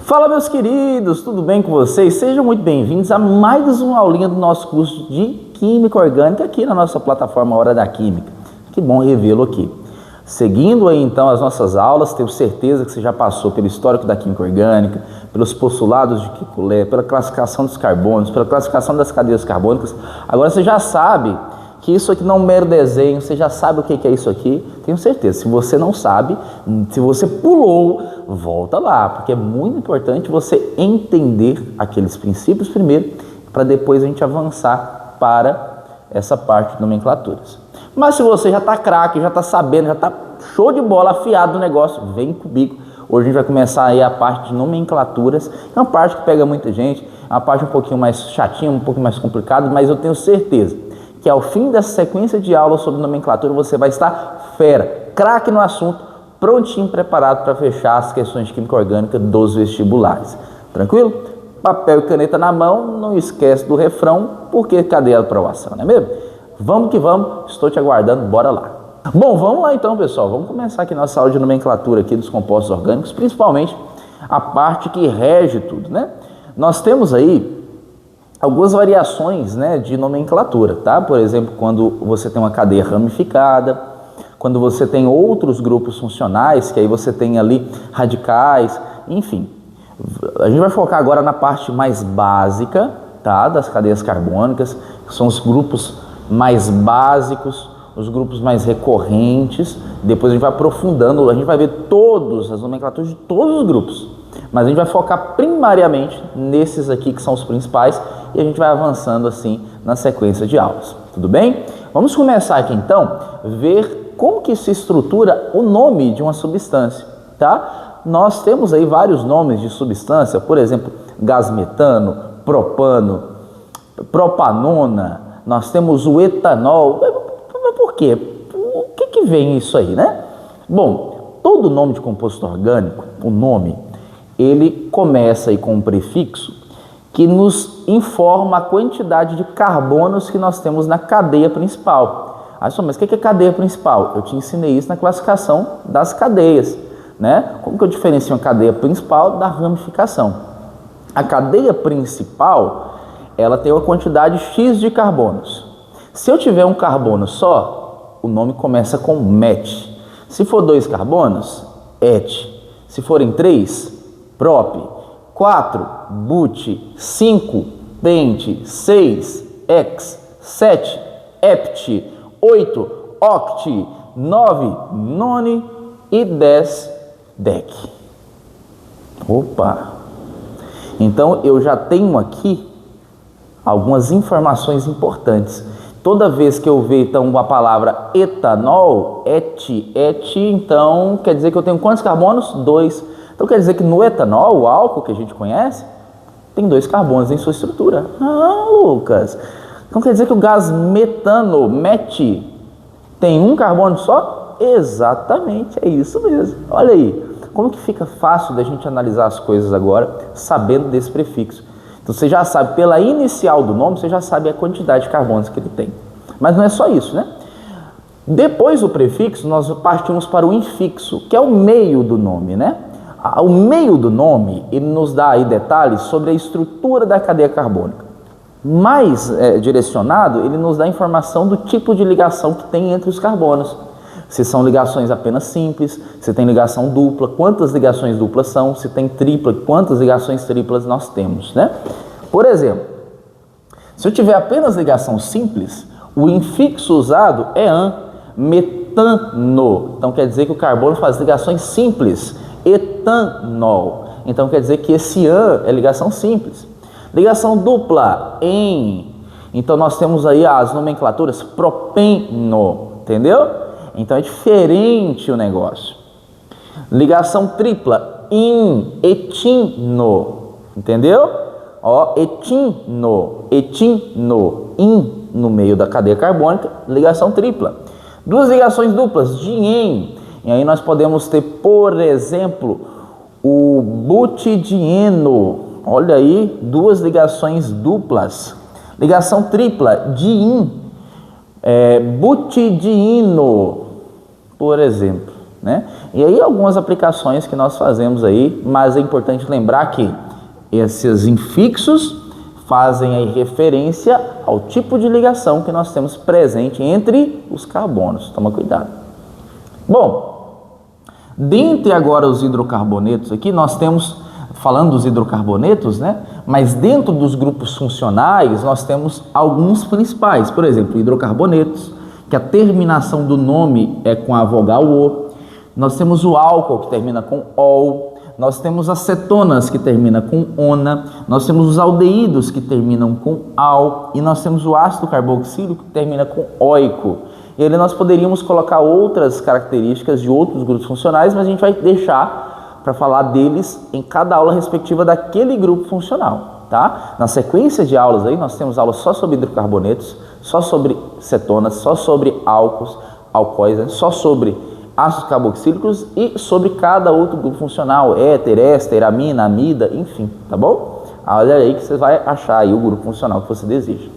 Fala, meus queridos, tudo bem com vocês? Sejam muito bem-vindos a mais uma aulinha do nosso curso de Química Orgânica aqui na nossa plataforma Hora da Química. Que bom revê-lo aqui. Seguindo aí então as nossas aulas, tenho certeza que você já passou pelo histórico da Química Orgânica, pelos postulados de Kekulé, pela classificação dos carbonos, pela classificação das cadeias carbônicas. Agora você já sabe que isso aqui não é um mero desenho, você já sabe o que é isso aqui, tenho certeza. Se você não sabe, se você pulou, volta lá, porque é muito importante você entender aqueles princípios primeiro, para depois a gente avançar para essa parte de nomenclaturas. Mas se você já está craque, já está sabendo, já está show de bola, afiado no negócio, vem comigo. Hoje a gente vai começar aí a parte de nomenclaturas, é uma parte que pega muita gente, é uma parte um pouquinho mais chatinha, um pouquinho mais complicada, mas eu tenho certeza que ao fim dessa sequência de aulas sobre nomenclatura você vai estar fera, craque no assunto, prontinho, preparado para fechar as questões de química orgânica dos vestibulares. Tranquilo? Papel e caneta na mão, não esquece do refrão, porque cadê a aprovação, não é mesmo? Vamos que vamos, estou te aguardando, bora lá. Bom, vamos lá então, pessoal, vamos começar aqui nossa aula de nomenclatura aqui dos compostos orgânicos, principalmente a parte que rege tudo, né? Nós temos aí algumas variações, né, de nomenclatura, tá? Por exemplo, quando você tem uma cadeia ramificada, quando você tem outros grupos funcionais, que aí você tem ali radicais, enfim. A gente vai focar agora na parte mais básica, tá, das cadeias carbônicas, que são os grupos mais básicos, os grupos mais recorrentes. Depois a gente vai aprofundando, a gente vai ver todas as nomenclaturas de todos os grupos, mas a gente vai focar primariamente nesses aqui que são os principais e a gente vai avançando assim na sequência de aulas, tudo bem? Vamos começar aqui então, ver como que se estrutura o nome de uma substância, tá? Nós temos aí vários nomes de substância, por exemplo, gás metano, propano, propanona, nós temos o etanol. Por quê? O que vem isso aí, né? Bom, todo nome de composto orgânico, o nome, ele começa aí com um prefixo que nos informa a quantidade de carbonos que nós temos na cadeia principal. Mas o que é cadeia principal? Eu te ensinei isso na classificação das cadeias, né? Como que eu diferencio a cadeia principal da ramificação? A cadeia principal, ela tem uma quantidade X de carbonos. Se eu tiver um carbono só, o nome começa com met. Se for 2 carbonos, et. Se forem 3, prop. 4, but. 5, pent. 6, ex. 7, hept. 8, oct. 9, none. E 10, dec. Opa! Então eu já tenho aqui algumas informações importantes. Toda vez que eu ver então a palavra etanol, et, então quer dizer que eu tenho quantos carbonos? 2. Então quer dizer que no etanol, o álcool que a gente conhece, tem 2 carbonos em sua estrutura. Ah, Lucas! Então quer dizer que o gás metano, met, tem 1 carbono só? Exatamente, é isso mesmo. Olha aí, como que fica fácil da gente analisar as coisas agora, sabendo desse prefixo. Então você já sabe, pela inicial do nome, você já sabe a quantidade de carbonos que ele tem. Mas não é só isso, né? Depois do prefixo, nós partimos para o infixo, que é o meio do nome, né? O meio do nome, ele nos dá aí detalhes sobre a estrutura da cadeia carbônica. Mais direcionado, ele nos dá informação do tipo de ligação que tem entre os carbonos. Se são ligações apenas simples, se tem ligação dupla, quantas ligações duplas são, se tem tripla, quantas ligações triplas nós temos, né? Por exemplo, se eu tiver apenas ligação simples, o infixo usado é an, metano. Então quer dizer que o carbono faz ligações simples, etanol. Então quer dizer que esse an é ligação simples. Ligação dupla, en. Então nós temos aí as nomenclaturas propeno, entendeu? Então é diferente o negócio. Ligação tripla, in, etino, entendeu? Ó, etino, in no meio da cadeia carbônica, ligação tripla. 2 ligações duplas, dien. E aí nós podemos ter, por exemplo, o butidieno. Olha aí, 2 ligações duplas. Ligação tripla, diin, butidino, por exemplo. né? E aí algumas aplicações que nós fazemos aí, mas é importante lembrar que esses infixos fazem aí referência ao tipo de ligação que nós temos presente entre os carbonos. Toma cuidado. Bom, dentre agora os hidrocarbonetos aqui, nós temos, falando dos hidrocarbonetos, né? Mas dentro dos grupos funcionais, nós temos alguns principais. Por exemplo, hidrocarbonetos, que a terminação do nome é com a vogal O. Nós temos o álcool, que termina com OL. Nós temos as cetonas, que termina com ona. Nós temos os aldeídos, que terminam com al. E nós temos o ácido carboxílico, que termina com oico. E ali nós poderíamos colocar outras características de outros grupos funcionais, mas a gente vai deixar para falar deles em cada aula respectiva daquele grupo funcional, tá? Na sequência de aulas aí, nós temos aulas só sobre hidrocarbonetos, só sobre cetonas, só sobre álcools, alcoóis, né? Só sobre ácidos carboxílicos e sobre cada outro grupo funcional, éter, éster, amina, amida, enfim, tá bom? Olha aí que você vai achar aí o grupo funcional que você deseja.